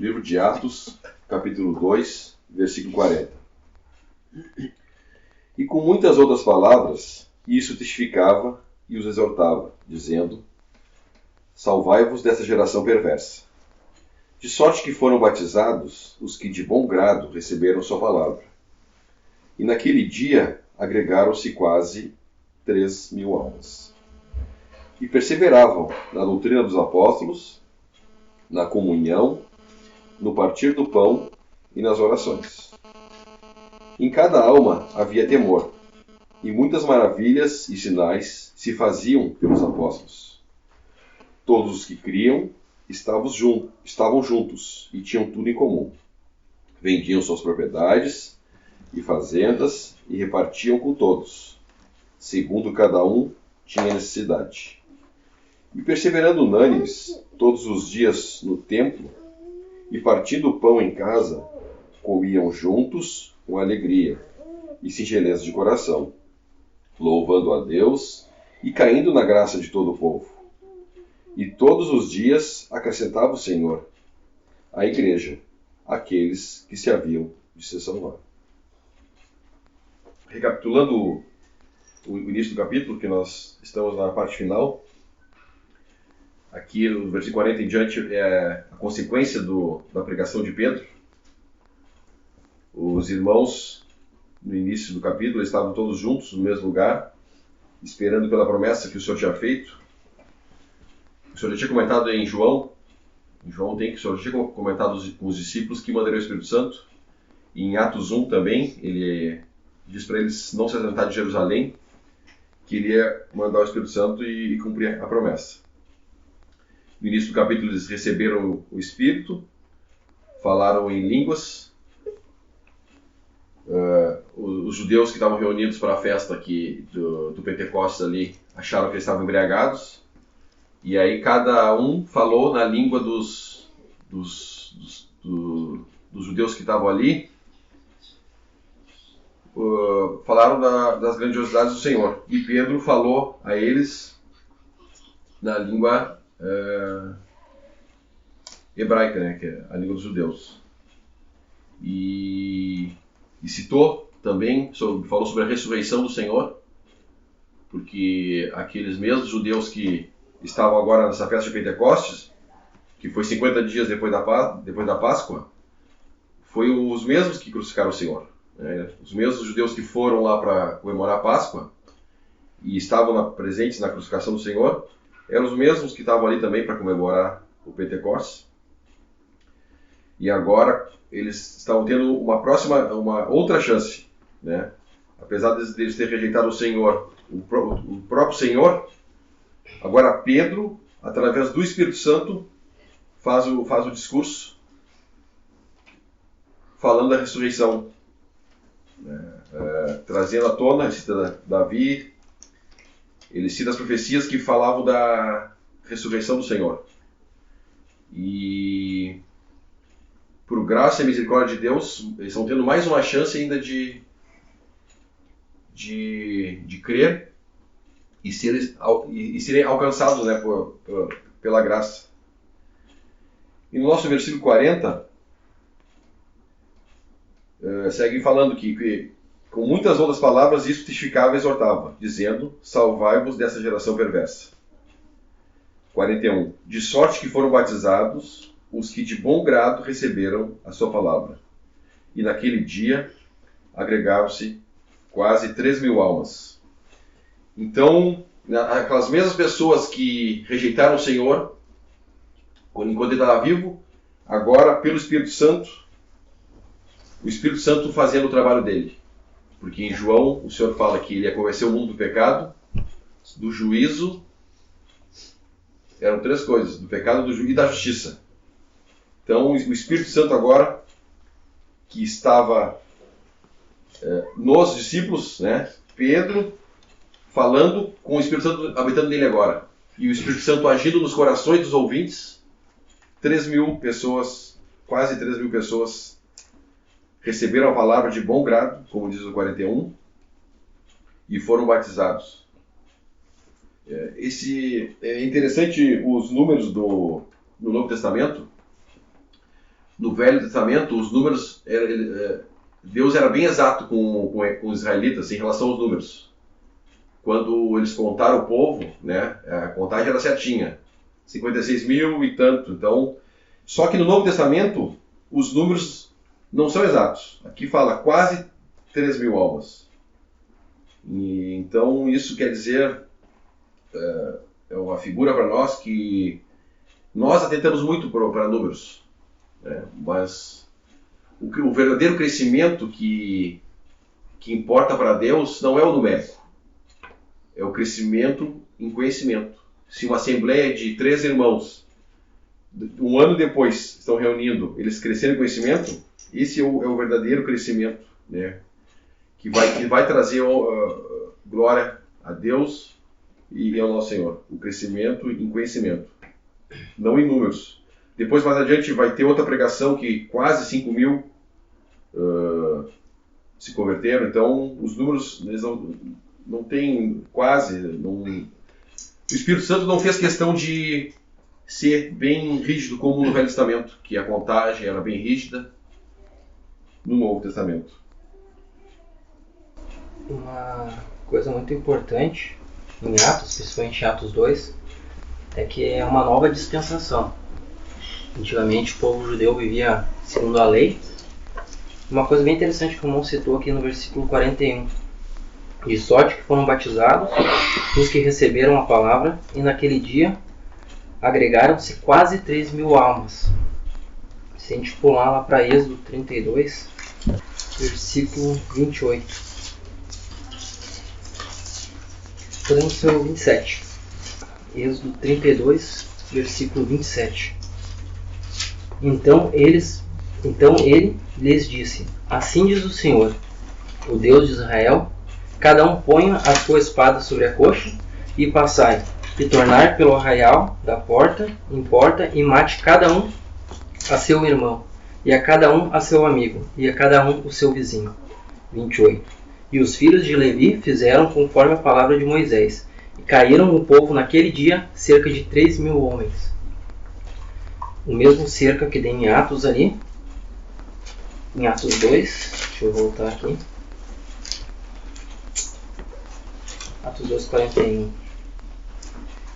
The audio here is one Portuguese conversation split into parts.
Livro de Atos, capítulo 2, versículo 40. E com muitas outras palavras, isso testificava e os exortava, dizendo: Salvai-vos dessa geração perversa. De sorte que foram batizados os que de bom grado receberam sua palavra. E naquele dia agregaram-se quase 3.000 almas. E perseveravam na doutrina dos apóstolos, na comunhão, no partir do pão e nas orações. Em cada alma havia temor, e muitas maravilhas e sinais se faziam pelos apóstolos. Todos os que criam estavam juntos e tinham tudo em comum. Vendiam suas propriedades e fazendas e repartiam com todos, segundo cada um tinha necessidade. E perseverando unânimes todos os dias no templo, e partindo o pão em casa, comiam juntos com alegria e singeleza de coração, louvando a Deus e caindo na graça de todo o povo. E todos os dias acrescentava o Senhor à igreja aqueles que se haviam de se salvar. Recapitulando o início do capítulo, que nós estamos na parte final, aqui no versículo 40 em diante é a consequência da pregação de Pedro. Os irmãos, no início do capítulo, estavam todos juntos no mesmo lugar, esperando pela promessa que o Senhor tinha feito. O Senhor já tinha comentado em João tem que o Senhor já tinha comentado com os discípulos que mandaria o Espírito Santo. E em Atos 1 também, ele diz para eles não se ausentar de Jerusalém, que ele ia mandar o Espírito Santo e cumprir a promessa. No início do capítulo eles receberam o Espírito, falaram em línguas. Os judeus que estavam reunidos para a festa aqui do Pentecostes ali acharam que eles estavam embriagados. E aí cada um falou na língua dos judeus que estavam ali. Falaram das grandiosidades do Senhor. E Pedro falou a eles na língua hebraica, né, que é a língua dos judeus. E citou também, falou sobre a ressurreição do Senhor, porque aqueles mesmos judeus que estavam agora nessa festa de Pentecostes, que foi 50 dias depois da Páscoa, foi os mesmos que crucificaram o Senhor. Né? Os mesmos judeus que foram lá para comemorar a Páscoa e estavam presentes na crucificação do Senhor, eram os mesmos que estavam ali também para comemorar o Pentecostes. E agora eles estavam tendo uma outra chance, né? Apesar deles terem rejeitado o Senhor, o próprio Senhor, agora Pedro, através do Espírito Santo, faz o discurso falando da ressurreição, né? Trazendo à tona, ele cita Davi, ele cita as profecias que falavam da ressurreição do Senhor. E por graça e misericórdia de Deus, eles estão tendo mais uma chance ainda de crer e serem alcançados, né, pela graça. E no nosso versículo 40, segue falando que com muitas outras palavras isso testificava e exortava, dizendo: Salvai-vos dessa geração perversa. 41. De sorte que foram batizados os que de bom grado receberam a sua palavra. E naquele dia agregaram-se quase 3.000 almas. Então, aquelas mesmas pessoas que rejeitaram o Senhor enquanto ele estava vivo, agora, pelo Espírito Santo, o Espírito Santo fazendo o trabalho dele. Porque em João, o Senhor fala que ele ia convencer o mundo do pecado, do juízo. Eram três coisas: do pecado, do juízo e da justiça. Então, o Espírito Santo agora, que estava nos discípulos, né? Pedro, falando com o Espírito Santo habitando nele agora. E o Espírito Santo agindo nos corações dos ouvintes. 3.000 pessoas, quase 3.000 pessoas, receberam a palavra de bom grado, como diz o 41, e foram batizados. É interessante os números no Novo Testamento. no Velho Testamento, os números, Deus era bem exato com os israelitas em relação aos números. Quando eles contaram o povo, né, a contagem era certinha, 56 mil e tanto. Então, só que no Novo Testamento, os números não são exatos. Aqui fala quase 3 mil almas. E, então, isso quer dizer, é uma figura para nós que nós atentamos muito para números, né? Mas o verdadeiro crescimento que importa para Deus não é o numérico, é o crescimento em conhecimento. Se uma assembleia de 3 irmãos, um ano depois, estão reunindo, eles cresceram em conhecimento, esse é o verdadeiro crescimento, né? Que vai trazer glória a Deus e ao nosso Senhor. O crescimento em conhecimento, não em números. Depois, mais adiante, vai ter outra pregação que quase 5 mil se converteram. Então, os números eles não tem quase... O Espírito Santo não fez questão de ser bem rígido como no Velho Testamento, que a contagem era bem rígida no Novo Testamento. Uma coisa muito importante em Atos, principalmente em Atos 2, é que é uma nova dispensação. Antigamente o povo judeu vivia segundo a lei. Uma coisa bem interessante que o irmão citou aqui no versículo 41. De sorte que foram batizados os que receberam a palavra, e naquele dia agregaram-se quase 3 mil almas. Se a gente pular lá para Êxodo 32, versículo 28. Podemos ser o 27. Êxodo 32, versículo 27. Então ele lhes disse: Assim diz o Senhor, o Deus de Israel, cada um ponha a sua espada sobre a coxa, e passai, e tornai pelo arraial da porta em porta, e mate cada um a seu irmão, e a cada um a seu amigo, e a cada um o seu vizinho. 28. E os filhos de Levi fizeram conforme a palavra de Moisés, e caíram o povo naquele dia cerca de 3 mil homens. O mesmo cerca que tem em Atos ali, em Atos 2, deixa eu voltar aqui. Atos 2, 41.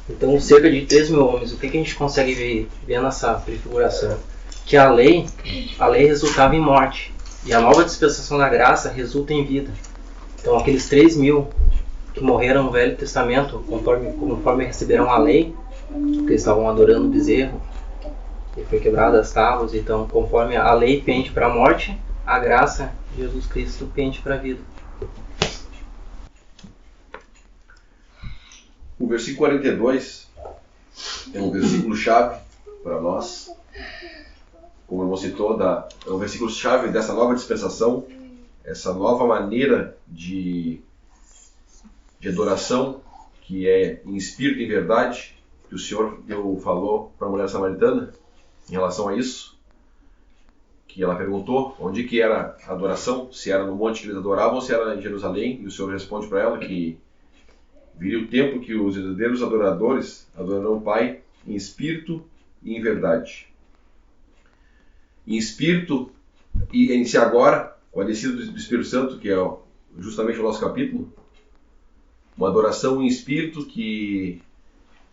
Então, cerca de 3 mil homens. O que a gente consegue ver nessa prefiguração? Que a lei resultava em morte. E a nova dispensação da graça resulta em vida. Então, aqueles 3 mil que morreram no Velho Testamento, conforme receberam a lei, porque estavam adorando o bezerro, e foi quebrada as tábuas. Então, conforme a lei pende para a morte, a graça de Jesus Cristo pende para a vida. O versículo 42 é um versículo-chave para nós. Como o irmão citou, é um versículo-chave dessa nova dispensação, essa nova maneira de adoração, que é em espírito e em verdade, que o Senhor falou para a mulher samaritana em relação a isso, que ela perguntou onde que era a adoração, se era no monte que eles adoravam ou se era em Jerusalém, e o Senhor responde para ela que viria o tempo que os verdadeiros adoradores adorarão o Pai em espírito e em verdade. Em espírito, e iniciar agora, com a descida do Espírito Santo, que é justamente o nosso capítulo, uma adoração em espírito que,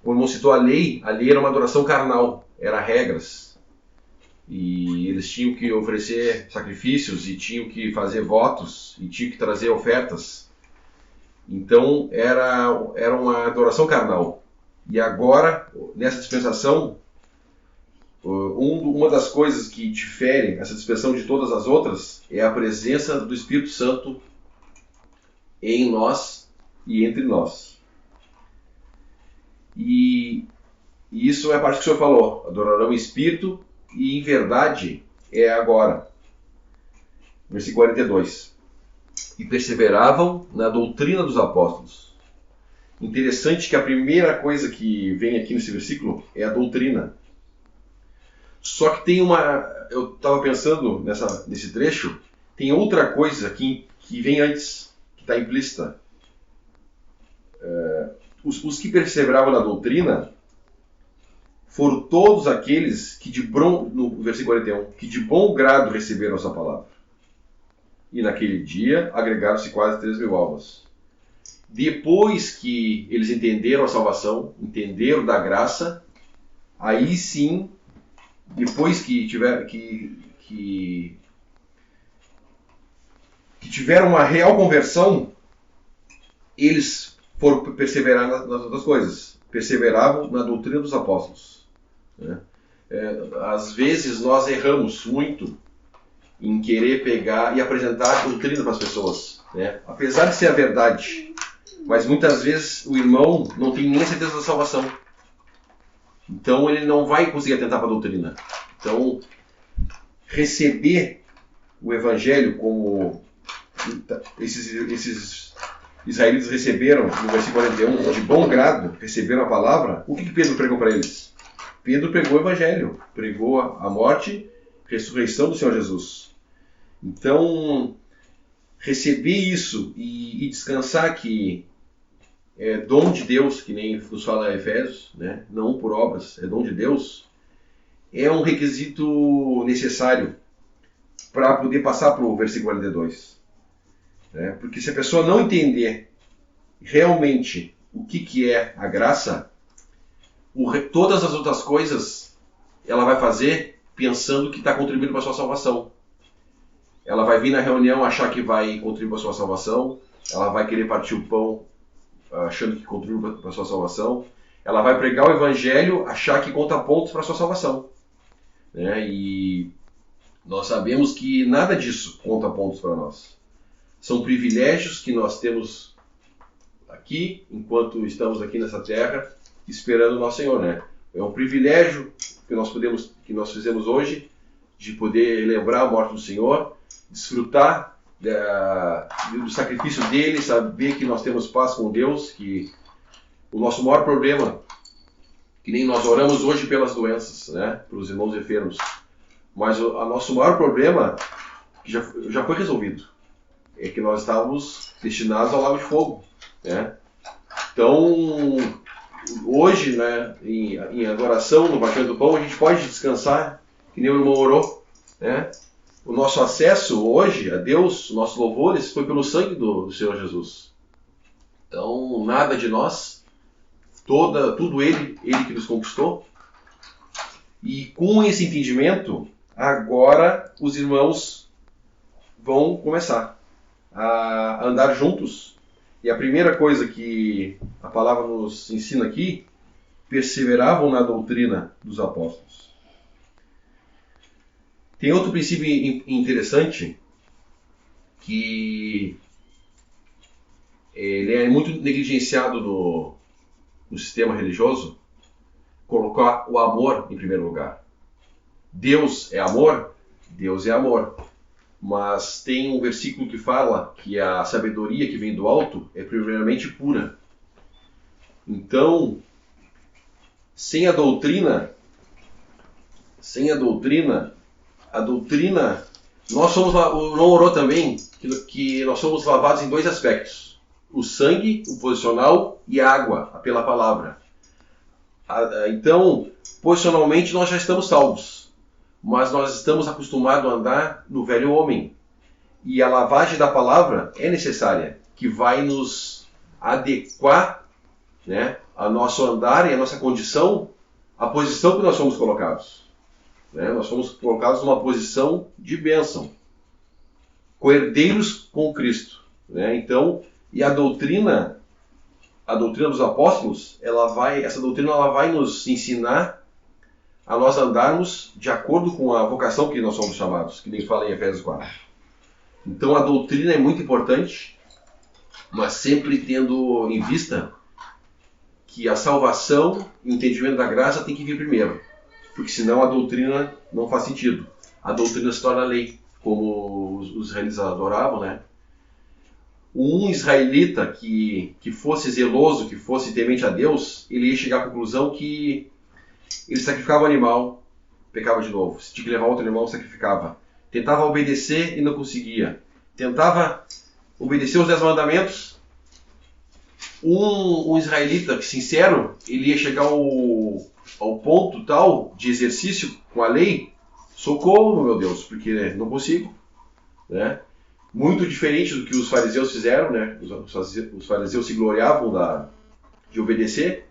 como não citou a lei era uma adoração carnal, era regras. E eles tinham que oferecer sacrifícios, e tinham que fazer votos, e tinham que trazer ofertas. Então era uma adoração carnal. E agora, nessa dispensação, uma das coisas que difere essa dispensação de todas as outras é a presença do Espírito Santo em nós e entre nós. E isso é a parte que o Senhor falou: adorarão em espírito e em verdade é agora. Versículo 42. E perseveravam na doutrina dos apóstolos. Interessante que a primeira coisa que vem aqui nesse versículo é a doutrina. Só que tem eu estava pensando nesse trecho, tem outra coisa que vem antes, que está implícita. Os que perseveravam na doutrina foram todos aqueles que no versículo 41, que de bom grado receberam essa palavra. E naquele dia agregaram-se quase 3.000 almas. Depois que eles entenderam a salvação, entenderam da graça, aí sim, depois que tiveram uma real conversão, eles foram perseverar nas outras coisas. Perseveravam na doutrina dos apóstolos. Né? Às vezes nós erramos muito em querer pegar e apresentar a doutrina para as pessoas. Né? Apesar de ser a verdade, mas muitas vezes o irmão não tem nem a certeza da salvação. Então ele não vai conseguir atentar para a doutrina. Então, receber o Evangelho como esses israelitas receberam, no versículo 41, de bom grado, receberam a palavra, o que Pedro pregou para eles? Pedro pregou o Evangelho, pregou a morte, ressurreição do Senhor Jesus. Então, receber isso e descansar que é dom de Deus, que nem nos fala Efésios, né? Não por obras, é dom de Deus, é um requisito necessário para poder passar para o versículo 42. Né? Porque se a pessoa não entender realmente o que é a graça, todas as outras coisas ela vai fazer pensando que está contribuindo para a sua salvação. Ela vai vir na reunião achar que vai contribuir para a sua salvação, ela vai querer partir o pão achando que contribui para a sua salvação, ela vai pregar o Evangelho achar que conta pontos para a sua salvação. Né? E nós sabemos que nada disso conta pontos para nós. São privilégios que nós temos aqui, enquanto estamos aqui nessa terra, esperando o nosso Senhor. Né? É um privilégio que nós fizemos hoje, de poder lembrar a morte do Senhor, desfrutar do sacrifício dele, saber que nós temos paz com Deus, que o nosso maior problema, que nem nós oramos hoje pelas doenças, né, pelos irmãos enfermos, mas o nosso maior problema, que já foi resolvido, é que nós estávamos destinados ao lago de fogo. Né? Então, hoje, né, em adoração, no batimento do pão, a gente pode descansar, que nem o irmão orou, né? O nosso acesso hoje a Deus, nossos louvores, foi pelo sangue do Senhor Jesus. Então, nada de nós, tudo Ele que nos conquistou. E com esse entendimento, agora os irmãos vão começar a andar juntos. E a primeira coisa que a palavra nos ensina aqui, perseveravam na doutrina dos apóstolos. Tem outro princípio interessante, que ele é muito negligenciado no sistema religioso, colocar o amor em primeiro lugar. Deus é amor? Deus é amor. Mas tem um versículo que fala que a sabedoria que vem do alto é primeiramente pura. Então, sem a doutrina, nós somos, o Não orou também, que nós somos lavados em dois aspectos. O sangue, o posicional, e a água, pela palavra. Então, posicionalmente nós já estamos salvos, mas nós estamos acostumados a andar no velho homem. E a lavagem da palavra é necessária, que vai nos adequar, né, a nosso andar e a nossa condição, à posição que nós somos colocados. Né? Nós fomos colocados numa posição de bênção, coerdeiros com Cristo. Né? Então, e a doutrina dos apóstolos, essa doutrina vai nos ensinar a nós andarmos de acordo com a vocação que nós somos chamados, que nem fala em Efésios 4. Então, a doutrina é muito importante, mas sempre tendo em vista que a salvação e o entendimento da graça tem que vir primeiro. Porque senão a doutrina não faz sentido. A doutrina se torna lei, como os israelitas adoravam, né? Um israelita que fosse zeloso, que fosse temente a Deus, ele ia chegar à conclusão que ele sacrificava o animal, pecava de novo. Se tinha que levar outro animal, sacrificava. Tentava obedecer e não conseguia. Tentava obedecer os 10 mandamentos. Um israelita sincero, ele ia chegar ao ponto tal de exercício com a lei, socorro, meu Deus, porque não consigo, né? Muito diferente do que os fariseus fizeram, né? Os fariseus se gloriavam de obedecer,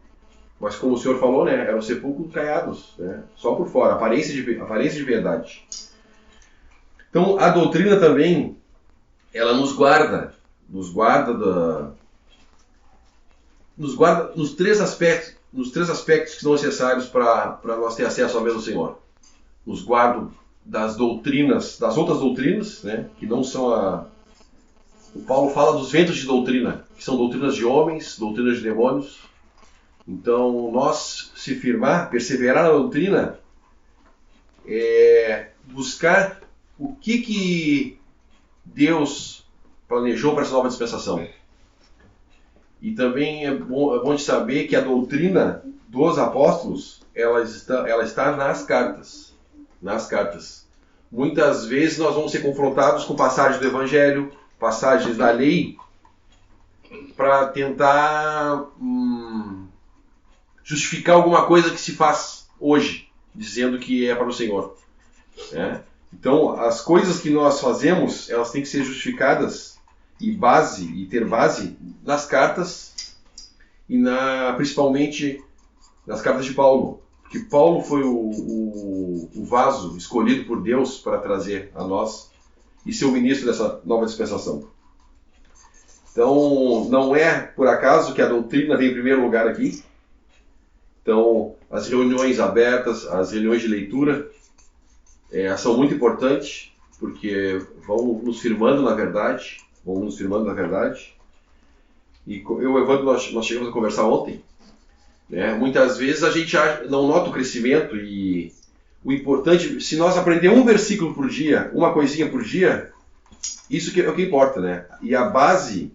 mas como o Senhor falou, né? Eram sepulcros caiados, né? Só por fora, aparência de verdade. Então a doutrina também, ela nos guarda nos três aspectos que são necessários para nós ter acesso ao mesmo Senhor. Nos guarda das outras doutrinas, né? Que não são O Paulo fala dos ventos de doutrina, que são doutrinas de homens, doutrinas de demônios. Então, nós se firmar, perseverar na doutrina, é buscar o que Deus planejou para essa nova dispensação. E também é bom de saber que a doutrina dos apóstolos, ela está nas cartas. Nas cartas. Muitas vezes nós vamos ser confrontados com passagens do Evangelho, passagens da lei, para tentar justificar alguma coisa que se faz hoje, dizendo que é para o Senhor. Né? Então, as coisas que nós fazemos, elas têm que ser justificadas e ter base nas cartas e principalmente nas cartas de Paulo. Porque Paulo foi o vaso escolhido por Deus para trazer a nós e ser o ministro dessa nova dispensação. Então, não é por acaso que a doutrina vem em primeiro lugar aqui. Então, as reuniões abertas, as reuniões de leitura, são muito importantes, porque vão nos firmando na verdade. E eu e o Evandro, nós chegamos a conversar ontem. Né? Muitas vezes a gente não nota o crescimento e o importante, se nós aprender um versículo por dia, uma coisinha por dia, isso é o que importa, né? E a base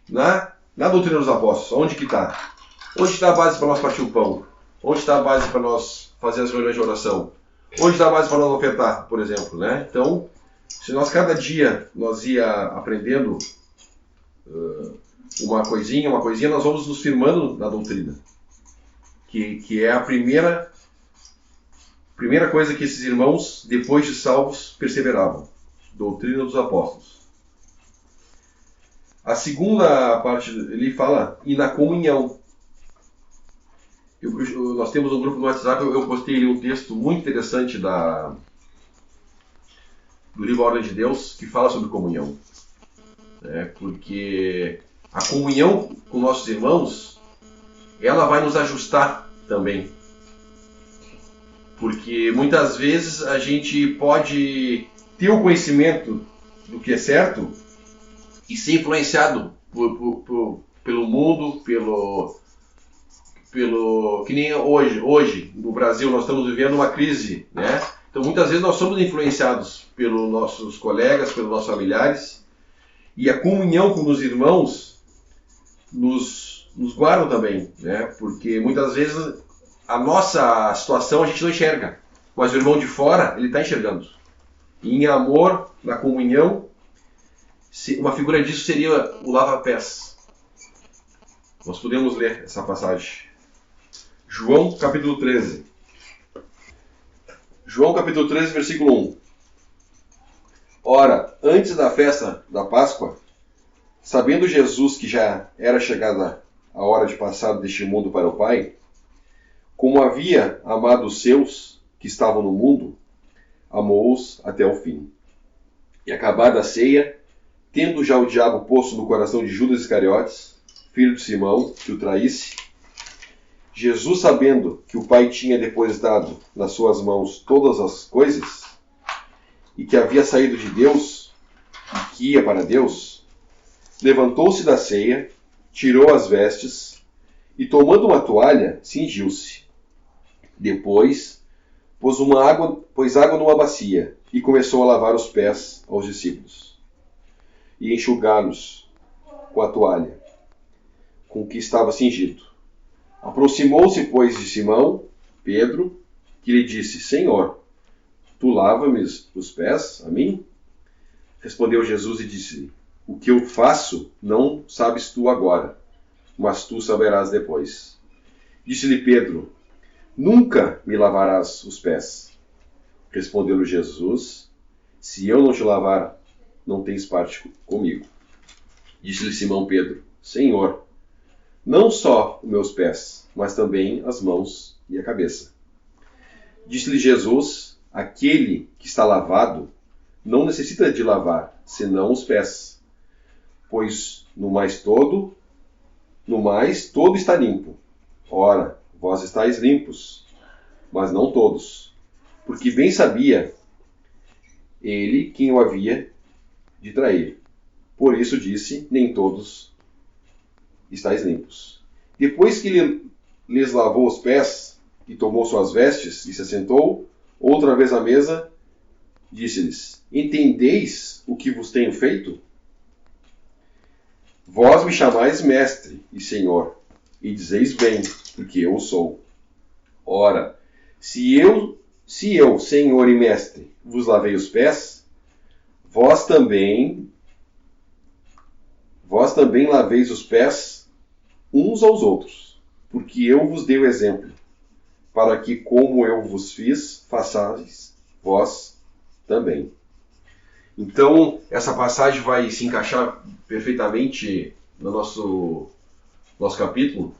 na doutrina dos apóstolos, onde que está? Onde está a base para nós partir o pão? Onde está a base para nós fazer as reuniões de oração? Onde está a base para nós ofertar, por exemplo, né? Então, se nós cada dia nós ia aprendendo uma coisinha, nós vamos nos firmando na doutrina, que é a primeira coisa que esses irmãos, depois de salvos, perseveravam. Doutrina dos apóstolos. A segunda parte, ele fala, e na comunhão. Nós temos um grupo no WhatsApp, eu postei ali um texto muito interessante do livro A Ordem de Deus, que fala sobre comunhão. Porque a comunhão com nossos irmãos, ela vai nos ajustar também. Porque muitas vezes a gente pode ter o conhecimento do que é certo e ser influenciado pelo mundo, que nem hoje no Brasil nós estamos vivendo uma crise, né? Então muitas vezes nós somos influenciados pelos nossos colegas, pelos nossos familiares, e a comunhão com os irmãos nos guarda também, né? Porque muitas vezes a nossa situação a gente não enxerga, mas o irmão de fora, ele está enxergando. E em amor, na comunhão, uma figura disso seria o lava-pés. Nós podemos ler essa passagem. João capítulo 13. João capítulo 13, versículo 1. Ora, antes da festa da Páscoa, sabendo Jesus que já era chegada a hora de passar deste mundo para o Pai, como havia amado os seus que estavam no mundo, amou-os até o fim. E acabada a ceia, tendo já o diabo posto no coração de Judas Iscariotes, filho de Simão, que o traísse, Jesus, sabendo que o Pai tinha depositado nas suas mãos todas as coisas, e que havia saído de Deus, e que ia para Deus, levantou-se da ceia, tirou as vestes, e tomando uma toalha, cingiu-se. Depois, pôs água numa bacia, e começou a lavar os pés aos discípulos, e enxugá-los com a toalha, com que estava cingido. Aproximou-se, pois, de Simão, Pedro, que lhe disse, Senhor, tu lava-me os pés a mim? Respondeu Jesus e disse-lhe, o que eu faço não sabes tu agora, mas tu saberás depois. Disse-lhe Pedro, nunca me lavarás os pés. Respondeu-lhe Jesus: se eu não te lavar, não tens parte comigo. Disse-lhe Simão Pedro: Senhor, não só os meus pés, mas também as mãos e a cabeça. Disse-lhe Jesus: aquele que está lavado não necessita de lavar, senão os pés, pois no mais todo está limpo. Ora, vós estáis limpos, mas não todos, porque bem sabia ele quem o havia de trair. Por isso disse: nem todos estáis limpos. Depois que lhes lavou os pés e tomou suas vestes e se assentou outra vez à mesa, disse-lhes: entendeis o que vos tenho feito? Vós me chamais mestre e senhor, e dizeis bem, porque eu sou. Ora, se eu, senhor e mestre, vos lavei os pés, vós também laveis os pés uns aos outros, porque eu vos dei o exemplo, para que, como eu vos fiz, façais vós também. Então, essa passagem vai se encaixar perfeitamente no nosso capítulo.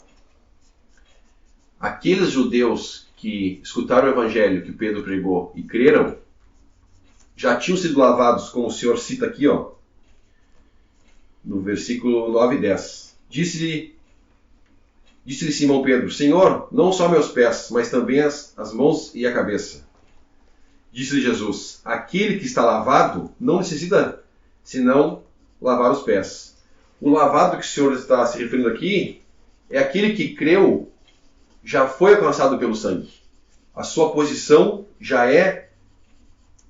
Aqueles judeus que escutaram o evangelho que Pedro pregou e creram, já tinham sido lavados, como o Senhor cita aqui, no versículo 9 e 10. Disse-lhe Simão Pedro: Senhor, não só meus pés, mas também as mãos e a cabeça. Disse-lhe Jesus: aquele que está lavado não necessita senão lavar os pés. O lavado que o Senhor está se referindo aqui é aquele que creu, já foi alcançado pelo sangue. A sua posição já é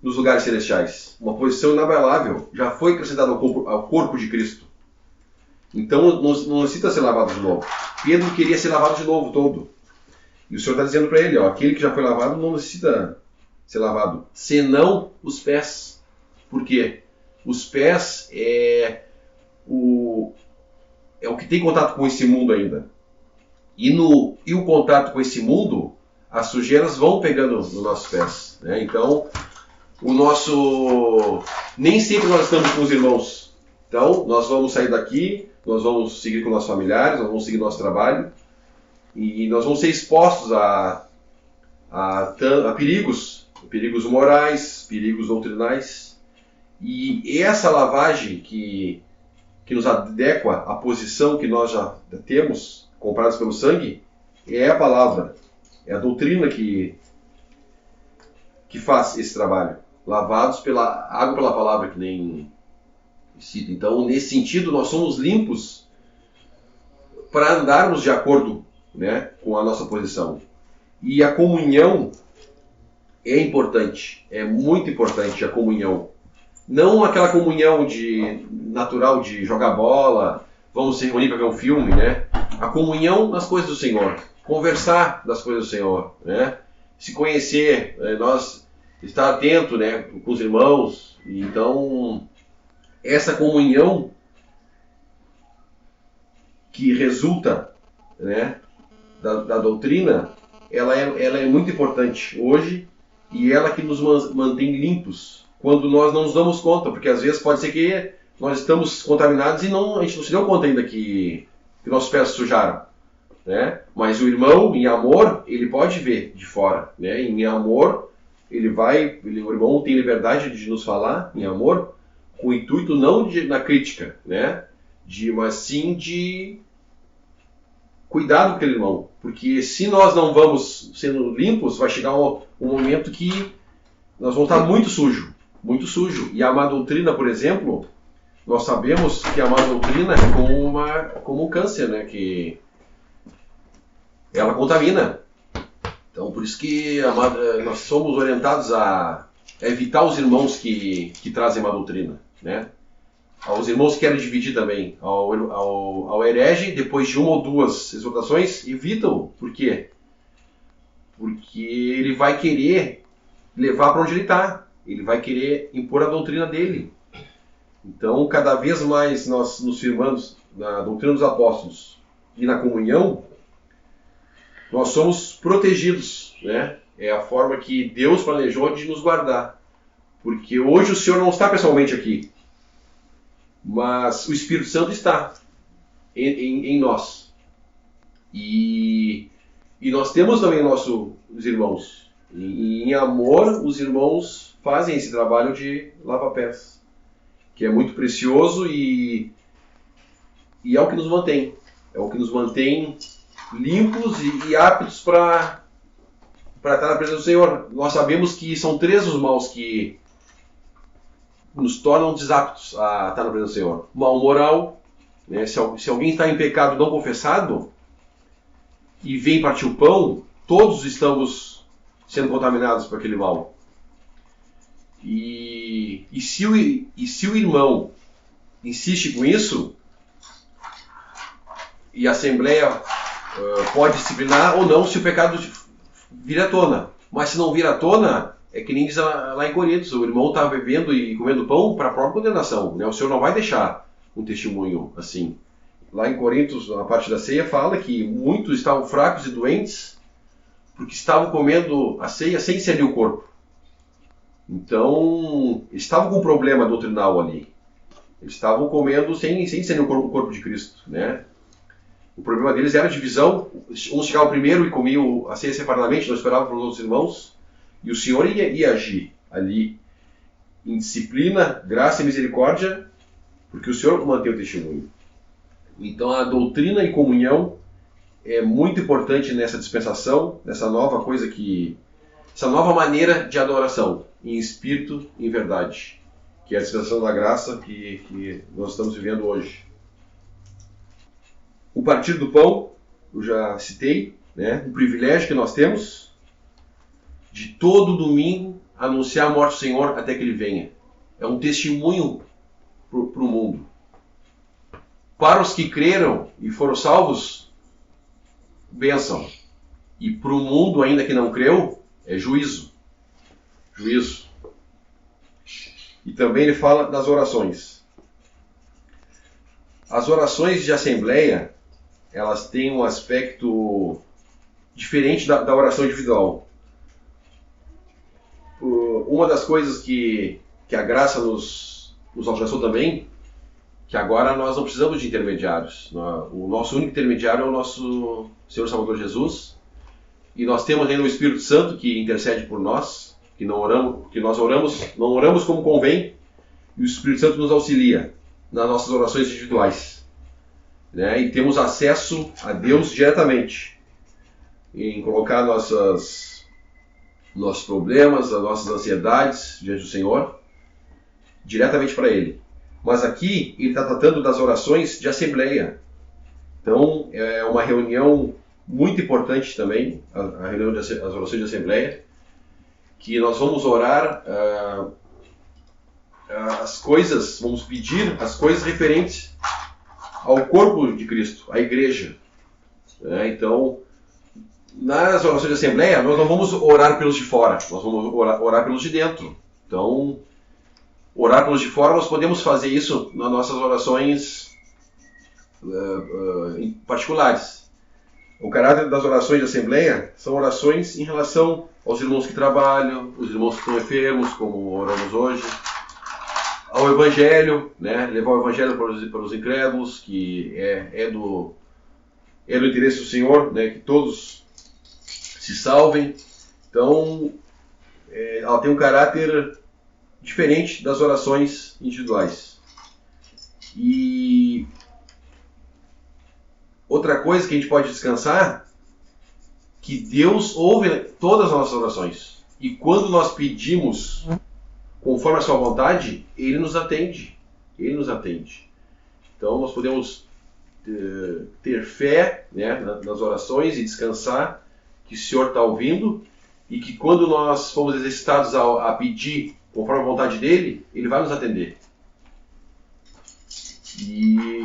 nos lugares celestiais. Uma posição inabalável. Já foi acrescentada ao corpo de Cristo. Então não necessita ser lavado de novo. Pedro queria ser lavado de novo todo. E o Senhor está dizendo para ele: aquele que já foi lavado não necessita ser lavado, senão os pés. Por quê? Os pés é o que tem contato com esse mundo ainda. E o contato com esse mundo, as sujeiras vão pegando nos nossos pés, né? Então, nem sempre nós estamos com os irmãos. Então, nós vamos sair daqui, nós vamos seguir com nossos familiares, nós vamos seguir nosso trabalho, e nós vamos ser expostos a perigos morais, perigos doutrinais. E essa lavagem que nos adequa à posição que nós já temos, comprados pelo sangue, é a palavra, é a doutrina que faz esse trabalho. Lavados pela água, pela palavra, que nem cita. Então, nesse sentido, nós somos limpos para andarmos de acordo, né, com a nossa posição. E a comunhão é importante, é muito importante a comunhão. Não aquela comunhão natural de jogar bola, vamos se reunir para ver um filme, né? A comunhão nas coisas do Senhor, conversar das coisas do Senhor, né? Se conhecer, nós estar atento, né, com os irmãos. Então, essa comunhão que resulta, né, da doutrina, ela é muito importante hoje, e ela que nos mantém limpos quando nós não nos damos conta, porque às vezes pode ser que nós estamos contaminados e a gente não se deu conta ainda que nossos pés se sujaram, né? Mas o irmão, em amor, ele pode ver de fora, né? Em amor, o irmão tem liberdade de nos falar em amor, com o intuito não na crítica, né? Mas sim de cuidado com aquele irmão, porque se nós não vamos sendo limpos, vai chegar um momento que nós vamos estar muito sujo. E a má doutrina, por exemplo, nós sabemos que a má doutrina é como um câncer, né? Que ela contamina. Então, por isso que nós somos orientados a evitar os irmãos que trazem má doutrina, né? Aos irmãos que querem dividir também, ao herege, depois de uma ou duas exortações, evitam. Por quê? Porque ele vai querer levar para onde ele está. Ele vai querer impor a doutrina dele. Então, cada vez mais nós nos firmamos na doutrina dos apóstolos e na comunhão, nós somos protegidos, né? É a forma que Deus planejou de nos guardar. Porque hoje o Senhor não está pessoalmente aqui, mas o Espírito Santo está em nós. E nós temos também os irmãos. E em amor, os irmãos fazem esse trabalho de lava-pés, que é muito precioso e é o que nos mantém. É o que nos mantém limpos e aptos para estar na presença do Senhor. Nós sabemos que são 3 os maus que nos tornam desaptos a estar na presença do Senhor. Mal moral, né? Se alguém está em pecado não confessado e vem partir o pão, todos estamos sendo contaminados por aquele mal. E se o irmão insiste com isso, e a Assembleia pode disciplinar ou não se o pecado vir à tona. Mas se não vir à tona, é que nem diz lá em Coríntios, o irmão está bebendo e comendo pão para a própria condenação, né? O Senhor não vai deixar um testemunho assim. Lá em Coríntios, na parte da ceia, fala que muitos estavam fracos e doentes porque estavam comendo a ceia sem discernir o corpo. Então, estavam com um problema doutrinal ali. Eles estavam comendo sem discernir o corpo de Cristo, né? O problema deles era a divisão. Uns chegavam primeiro e comiam a ceia separadamente, não esperavam para os outros irmãos. E o Senhor ia agir ali em disciplina, graça e misericórdia, porque o Senhor mantém o testemunho. Então a doutrina e comunhão é muito importante nessa dispensação, nessa nova coisa essa nova maneira de adoração, em espírito e em verdade, que é a dispensação da graça que nós estamos vivendo hoje. O partir do pão, eu já citei, né? Um privilégio que nós temos de todo domingo anunciar a morte do Senhor até que Ele venha. É um testemunho para o mundo. Para os que creram e foram salvos, bênção. E para o mundo ainda que não creu, é juízo. Juízo. E também ele fala das orações. As orações de assembleia, elas têm um aspecto diferente da oração individual. Uma das coisas que a graça nos alcançou também, que agora nós não precisamos de intermediários. O nosso único intermediário é o nosso Senhor Salvador Jesus. E nós temos ainda o Espírito Santo que intercede por nós, que nós não oramos como convém, e o Espírito Santo nos auxilia nas nossas orações individuais. Né? E temos acesso a Deus diretamente, em colocar nossos problemas, as nossas ansiedades diante do Senhor, diretamente para Ele. Mas aqui ele está tratando das orações de assembleia. Então é uma reunião muito importante também, a reunião as orações de assembleia, que nós vamos orar vamos pedir as coisas referentes ao corpo de Cristo, à igreja. Então, nas orações de assembleia, nós não vamos orar pelos de fora, nós vamos orar pelos de dentro. Então, orar pelos de fora, nós podemos fazer isso nas nossas orações particulares. O caráter das orações de assembleia são orações em relação aos irmãos que trabalham, os irmãos que estão enfermos, como oramos hoje, ao Evangelho, né? Levar o Evangelho para os incrédulos, que é do interesse do Senhor, né? Que todos se salvem. Então, ela tem um caráter diferente das orações individuais. E outra coisa que a gente pode descansar, que Deus ouve todas as nossas orações. E quando nós pedimos conforme a sua vontade, Ele nos atende. Ele nos atende. Então nós podemos ter fé, né, nas orações e descansar que o Senhor está ouvindo e que quando nós formos exercitados a pedir conforme a vontade dEle, Ele vai nos atender. E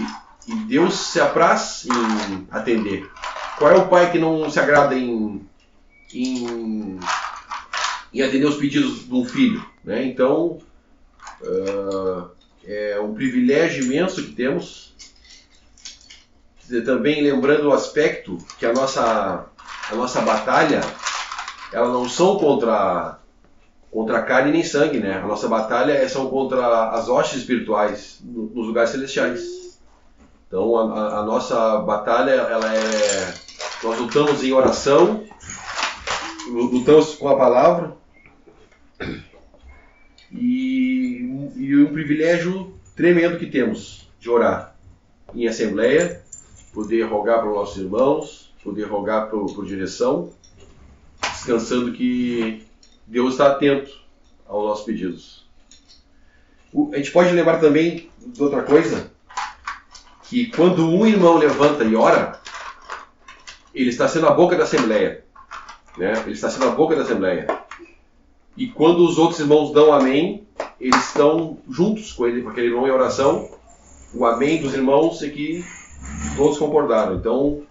Deus se apraz em atender. Qual é o pai que não se agrada em atender os pedidos de um filho? Né? Então, é um privilégio imenso que temos. Também lembrando o aspecto que a nossa a nossa batalha, elas não são contra carne nem sangue, né? A nossa batalha são contra as hostes espirituais nos lugares celestiais. Então a nossa batalha, nós lutamos em oração, lutamos com a palavra, e um privilégio tremendo que temos de orar em assembleia, poder rogar para os nossos irmãos, poder rogar por direção, descansando que Deus está atento aos nossos pedidos. A gente pode lembrar também de outra coisa, que quando um irmão levanta e ora, ele está sendo a boca da assembleia, né? Ele está sendo a boca da assembleia. E quando os outros irmãos dão amém, eles estão juntos com ele, com aquele irmão em oração. O amém dos irmãos é que todos concordaram. Então,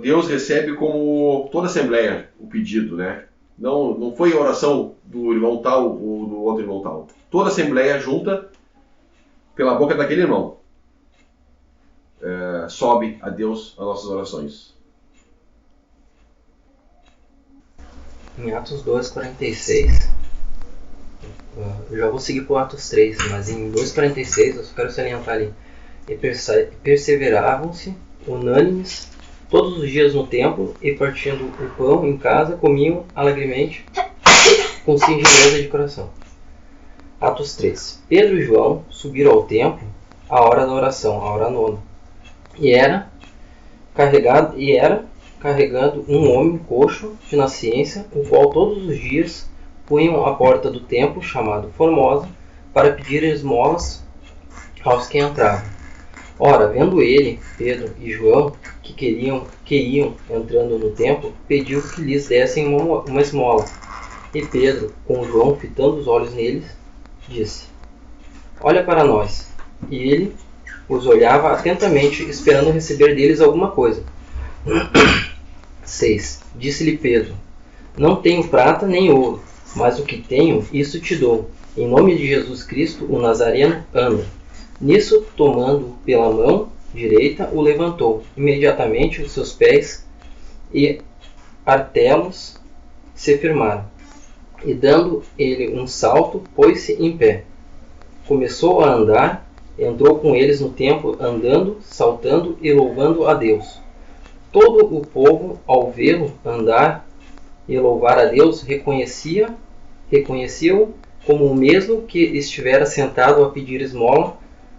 Deus recebe como toda a assembleia o pedido, né? Não foi a oração do irmão tal ou do outro irmão tal. Toda a assembleia junta pela boca daquele irmão. Sobe a Deus as nossas orações. Em Atos 2:46, eu já vou seguir para o Atos 3, mas em 2:46 eu só quero salientar ali: e perseveravam-se unânimes todos os dias no templo, e partindo o pão em casa, comiam alegremente com singeleza de coração. Atos 3. Pedro e João subiram ao templo à hora da oração, à hora nona, e era carregando um homem coxo de nascença, o qual todos os dias punham à porta do templo, chamado Formosa, para pedir esmolas aos que entravam. Ora, vendo ele, Pedro e João, que iam entrando no templo, pediu que lhes dessem uma esmola. E Pedro, com João fitando os olhos neles, disse: olha para nós. E ele os olhava atentamente, esperando receber deles alguma coisa. 6. Disse-lhe Pedro: não tenho prata nem ouro, mas o que tenho, isso te dou. Em nome de Jesus Cristo, o Nazareno, anda. Nisso, tomando-o pela mão direita, o levantou. Imediatamente os seus pés e artelos se firmaram. E dando ele um salto, pôs-se em pé. Começou a andar, entrou com eles no templo, andando, saltando e louvando a Deus. Todo o povo, ao vê-lo andar e louvar a Deus, reconhecia-o como o mesmo que estivera sentado a pedir esmola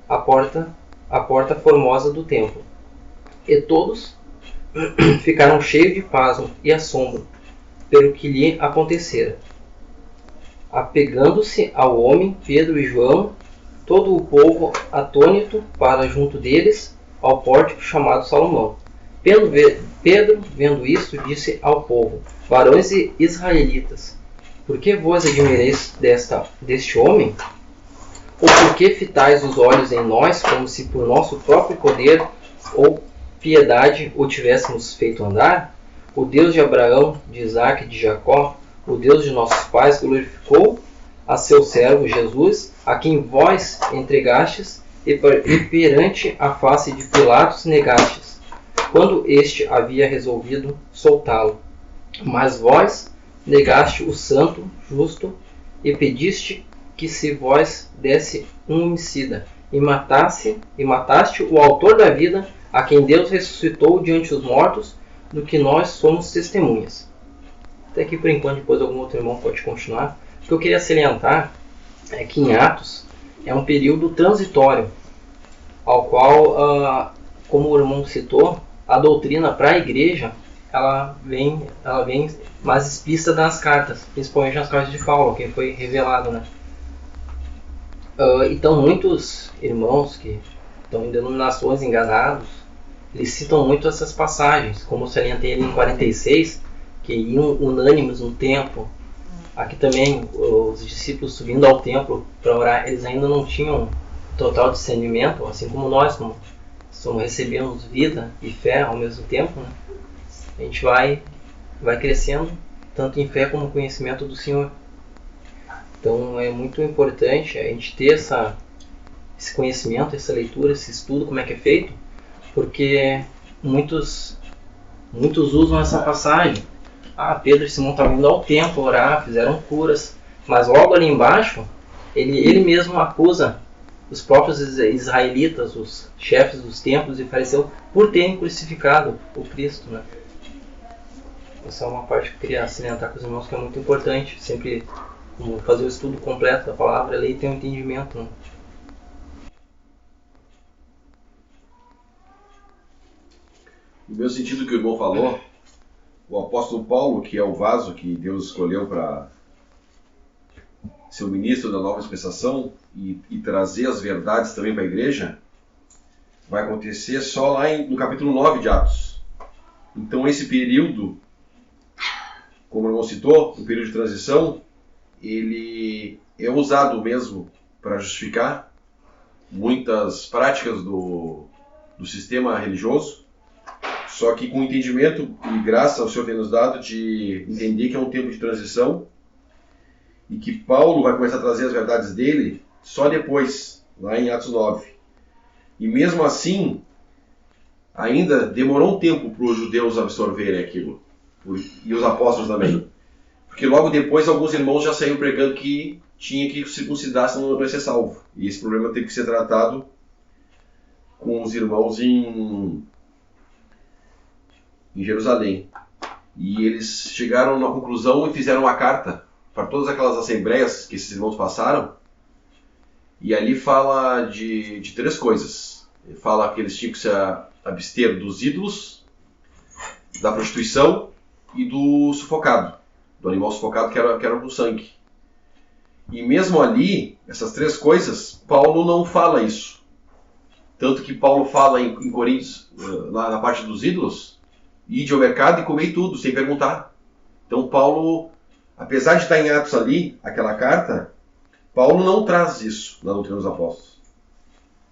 à porta formosa do templo. E todos ficaram cheios de pasmo e assombro pelo que lhe acontecera. Apegando-se ao homem, Pedro e João, todo o povo atônito para junto deles, ao pórtico chamado Salomão. Pedro, vendo isto, disse ao povo: varões israelitas, por que vos admireis deste homem? Ou por que fitais os olhos em nós, como se por nosso próprio poder ou piedade o tivéssemos feito andar? O Deus de Abraão, de Isaque e de Jacó, o Deus de nossos pais, glorificou a seu servo Jesus, a quem vós entregastes e perante a face de Pilatos negastes, quando este havia resolvido soltá-lo. Mas vós negaste o santo, justo, e pediste que se vós desse um homicida, e mataste o autor da vida, a quem Deus ressuscitou diante dos mortos, do que nós somos testemunhas. Até aqui por enquanto, depois algum outro irmão pode continuar. O que eu queria salientar é que em Atos é um período transitório, ao qual, como o irmão citou, a doutrina para a igreja ela vem mais explícita nas cartas, principalmente nas cartas de Paulo, que foi revelado, né? Então muitos irmãos que estão em denominações enganados, eles citam muito essas passagens, como eu salientei ali em 46, que iam unânimes no templo. Aqui também os discípulos subindo ao templo para orar, eles ainda não tinham total discernimento, assim como nós, como recebemos vida e fé ao mesmo tempo, né? A gente vai crescendo tanto em fé como conhecimento do Senhor. Então é muito importante a gente ter esse conhecimento, essa leitura, esse estudo, como é que é feito, porque muitos Muitos usam essa passagem. Pedro e Simão estavam indo ao templo orar, fizeram curas. Mas logo ali embaixo, ele mesmo acusa os próprios israelitas, os chefes dos templos e fariseus, por terem crucificado o Cristo, né? Essa é uma parte que eu queria salientar com os irmãos, que é muito importante. Sempre fazer o estudo completo da palavra, ler e ter um entendimento, né? No mesmo sentido que o irmão falou, o apóstolo Paulo, que é o vaso que Deus escolheu para ser o ministro da nova dispensação e trazer as verdades também para a igreja, vai acontecer só lá no capítulo 9 de Atos. Então esse período, como o irmão citou, o período de transição, ele é usado mesmo para justificar muitas práticas do sistema religioso, só que com entendimento e graça ao Senhor tem nos dado de entender que é um tempo de transição e que Paulo vai começar a trazer as verdades dele só depois, lá em Atos 9. E mesmo assim, ainda demorou um tempo para os judeus absorverem aquilo, e os apóstolos também. Porque logo depois alguns irmãos já saíram pregando que tinha que circuncidar senão não vai ser salvo. E esse problema teve que ser tratado com os irmãos em Jerusalém. E eles chegaram na conclusão e fizeram uma carta para todas aquelas assembleias que esses irmãos passaram. E ali fala de 3 coisas. Ele fala que eles tinham que se abster dos ídolos, da prostituição e do sufocado, do animal sufocado que era com sangue. E mesmo ali, essas 3 coisas, Paulo não fala isso. Tanto que Paulo fala em Coríntios, na parte dos ídolos, ide ao mercado e comei tudo, sem perguntar. Então Paulo, apesar de estar em Atos ali, aquela carta, Paulo não traz isso na doutrina dos apóstolos.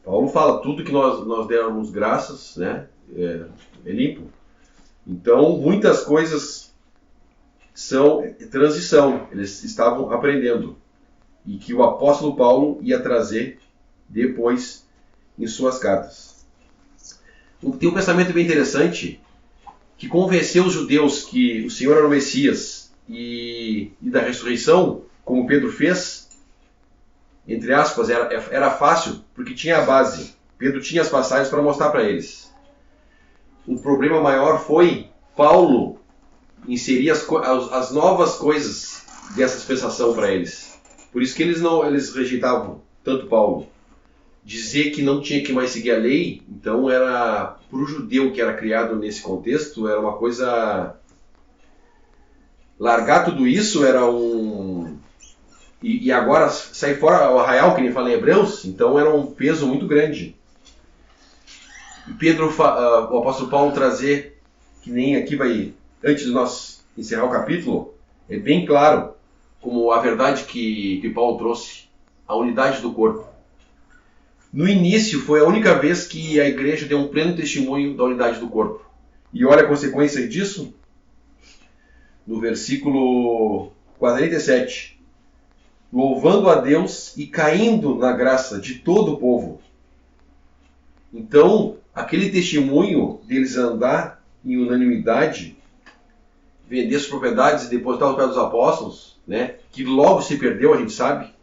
Paulo fala, tudo que nós demos graças, né, é limpo. Então, muitas coisas são transição, eles estavam aprendendo. E que o apóstolo Paulo ia trazer depois em suas cartas. Tem um pensamento bem interessante, que convenceu os judeus que o Senhor era o Messias e da ressurreição, como Pedro fez, entre aspas, era fácil, porque tinha a base. Pedro tinha as passagens para mostrar para eles. O problema maior foi Paulo inserir as novas coisas dessa dispensação para eles. Por isso que eles rejeitavam tanto Paulo. Dizer que não tinha que mais seguir a lei, então era, para o judeu que era criado nesse contexto, era uma coisa... Largar tudo isso era um... E agora sair fora o arraial, que nem fala em Hebreus, então era um peso muito grande. E o apóstolo Paulo trazer, que nem aqui vai, antes de nós encerrar o capítulo, é bem claro como a verdade que Paulo trouxe, a unidade do corpo. No início foi a única vez que a igreja deu um pleno testemunho da unidade do corpo. E olha a consequência disso, no versículo 47. Louvando a Deus e caindo na graça de todo o povo. Então, aquele testemunho deles andar em unanimidade, vender suas propriedades e depositar aos pés dos apóstolos, né, que logo se perdeu, a gente sabe,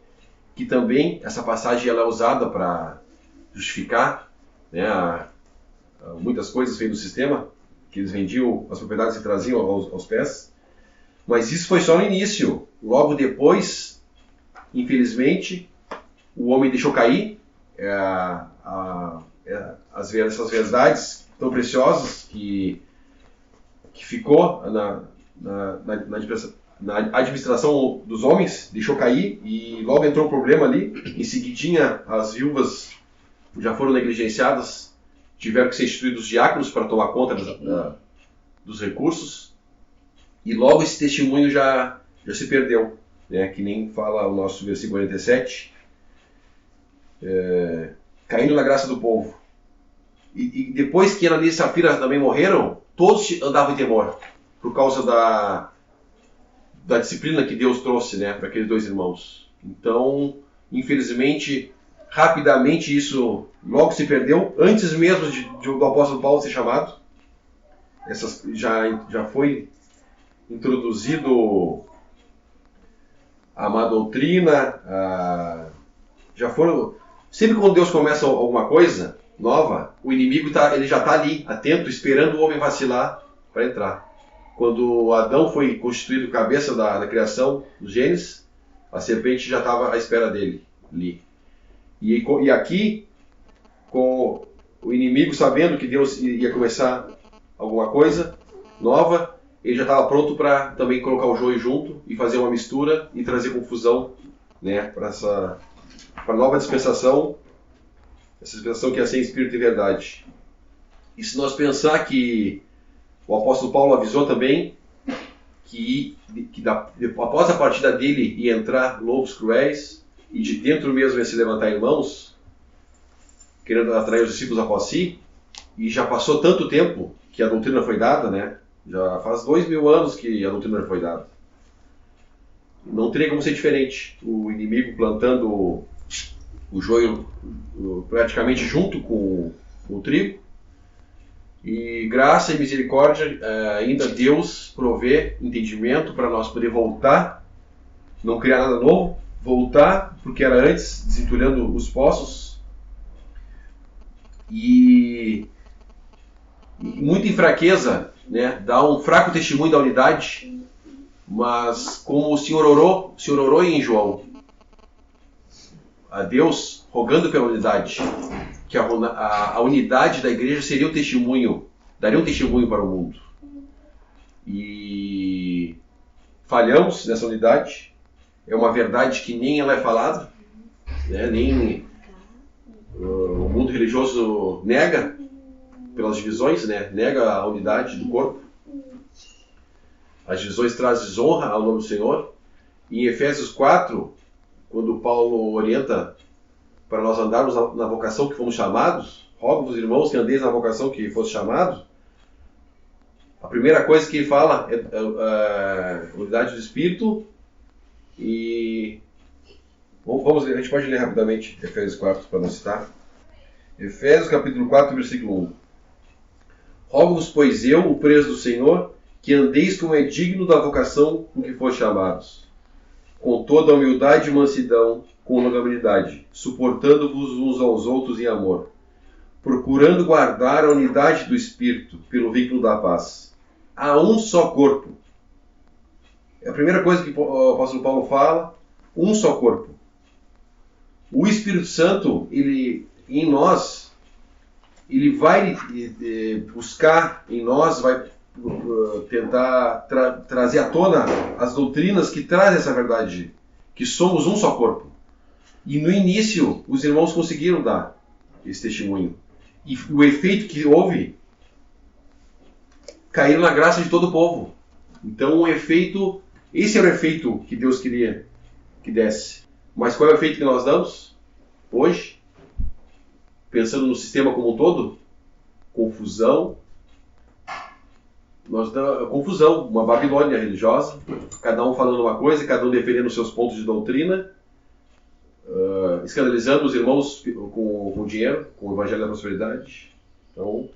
que também essa passagem ela é usada para justificar, né, muitas coisas vêm do sistema, que eles vendiam as propriedades e traziam aos pés. Mas isso foi só no início. Logo depois, infelizmente, o homem deixou cair essas verdades tão preciosas que ficou na administração dos homens, deixou cair e logo entrou um problema ali. Em seguidinha, as viúvas já foram negligenciadas, tiveram que ser instituídos diáconos para tomar conta dos recursos e logo esse testemunho já se perdeu, né? Que nem fala o nosso versículo 47, caindo na graça do povo. E depois que Ananias e Safira também morreram, todos andavam em temor, por causa da disciplina que Deus trouxe, né, para aqueles 2 irmãos. Então, infelizmente, rapidamente isso logo se perdeu, antes mesmo do apóstolo Paulo ser chamado. já foi introduzido a má doutrina, já foram... Sempre quando Deus começa alguma coisa nova, o inimigo ele já está ali, atento, esperando o homem vacilar para entrar. Quando Adão foi constituído cabeça da criação, do Gênesis, a serpente já estava à espera dele ali. E aqui, com o inimigo sabendo que Deus ia começar alguma coisa nova, ele já estava pronto para também colocar o joio junto e fazer uma mistura e trazer confusão, né, para a nova dispensação, essa dispensação que é sem espírito e verdade. E se nós pensar que o apóstolo Paulo avisou também que após a partida dele ia entrar lobos cruéis e de dentro mesmo ia se levantar irmãos, querendo atrair os discípulos após si, e já passou tanto tempo que a doutrina foi dada, né? Já faz 2000 anos que a doutrina foi dada. Não teria como ser diferente. O inimigo plantando o joio praticamente junto com o trigo. E graça e misericórdia, ainda Deus provê entendimento para nós poder voltar, não criar nada novo, voltar, porque era antes, desentulhando os poços. E muito em fraqueza, né? Dá um fraco testemunho da unidade, mas como o Senhor orou em João, a Deus rogando pela unidade, que a unidade da igreja seria um testemunho, daria um testemunho para o mundo. E falhamos nessa unidade, é uma verdade que nem ela é falada, né? Nem o mundo religioso nega pelas divisões, né? Nega a unidade do corpo. As divisões trazem desonra ao nome do Senhor. E em Efésios 4, quando Paulo orienta para nós andarmos na vocação que fomos chamados, rogo-vos, irmãos, que andeis na vocação que fosse chamados, a primeira coisa que ele fala é a unidade do Espírito. E vamos ler, a gente pode ler rapidamente Efésios 4 para não citar. Efésios capítulo 4, versículo 1. Rogo-vos, pois eu, o preso do Senhor, que andeis como é digno da vocação com que foste chamados, com toda a humildade e mansidão, com longanimidade, suportando-vos uns aos outros em amor, procurando guardar a unidade do Espírito pelo vínculo da paz. Há um só corpo. É a primeira coisa que o apóstolo Paulo fala, um só corpo. O Espírito Santo, ele em nós, ele vai buscar em nós, vai tentar trazer à tona as doutrinas que trazem essa verdade, que somos um só corpo. E no início, os irmãos conseguiram dar esse testemunho. E o efeito que houve, caiu na graça de todo o povo. Então esse era o efeito que Deus queria que desse. Mas qual é o efeito que nós damos hoje? Pensando no sistema como um todo, confusão. Nós damos confusão, uma Babilônia religiosa, cada um falando uma coisa, cada um defendendo os seus pontos de doutrina, escandalizando os irmãos com dinheiro, com o evangelho da prosperidade. Então,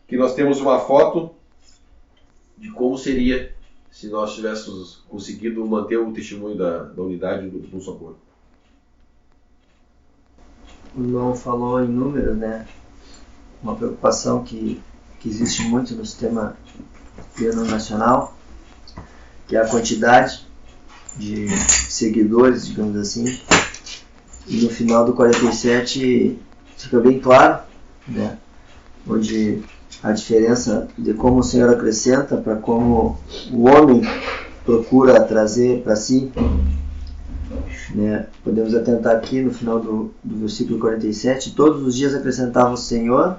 que nós temos uma foto de como seria se nós tivéssemos conseguido manter o testemunho da unidade do só corpo. O irmão falou em números, né? Uma preocupação que existe muito no sistema denominacional, que é a quantidade de seguidores, digamos assim. E no final do 47 fica bem claro, né? Onde a diferença de como o Senhor acrescenta para como o homem procura trazer para si, né? Podemos atentar aqui no final do versículo 47, todos os dias acrescentava o Senhor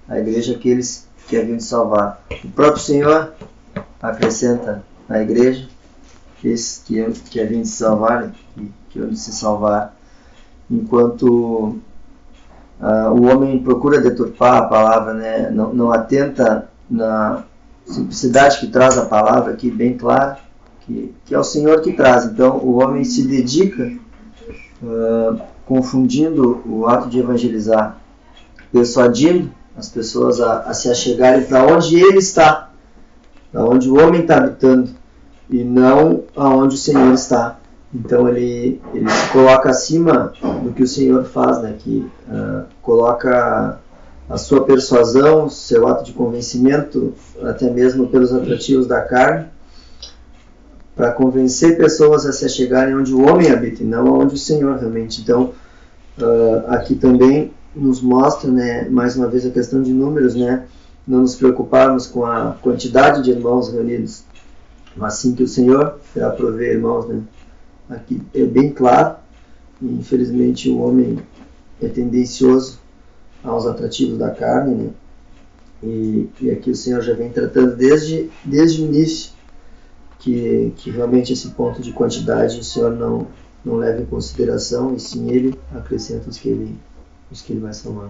à igreja aqueles que haviam de salvar. O próprio Senhor acrescenta à igreja esses que haviam de salvar e que haviam de se salvar, enquanto o homem procura deturpar a palavra, né? Não atenta na simplicidade que traz a palavra aqui, bem clara, que é o Senhor que traz. Então o homem se dedica confundindo o ato de evangelizar, persuadindo as pessoas a se achegarem para onde ele está, para onde o homem está habitando, e não aonde o Senhor está. Então ele se coloca acima do que o Senhor faz, né? Que coloca a sua persuasão, seu ato de convencimento, até mesmo pelos atrativos da carne, para convencer pessoas a se achegarem onde o homem habita e não onde o Senhor realmente. Então, aqui também nos mostra, né, mais uma vez a questão de números, né, não nos preocuparmos com a quantidade de irmãos reunidos, mas sim que o Senhor irá prover irmãos, né. Aqui é bem claro, e infelizmente o homem é tendencioso aos atrativos da carne, né, e aqui o Senhor já vem tratando desde o início, que realmente esse ponto de quantidade o Senhor não leva em consideração, e sim Ele acrescenta os que Ele vai salvar.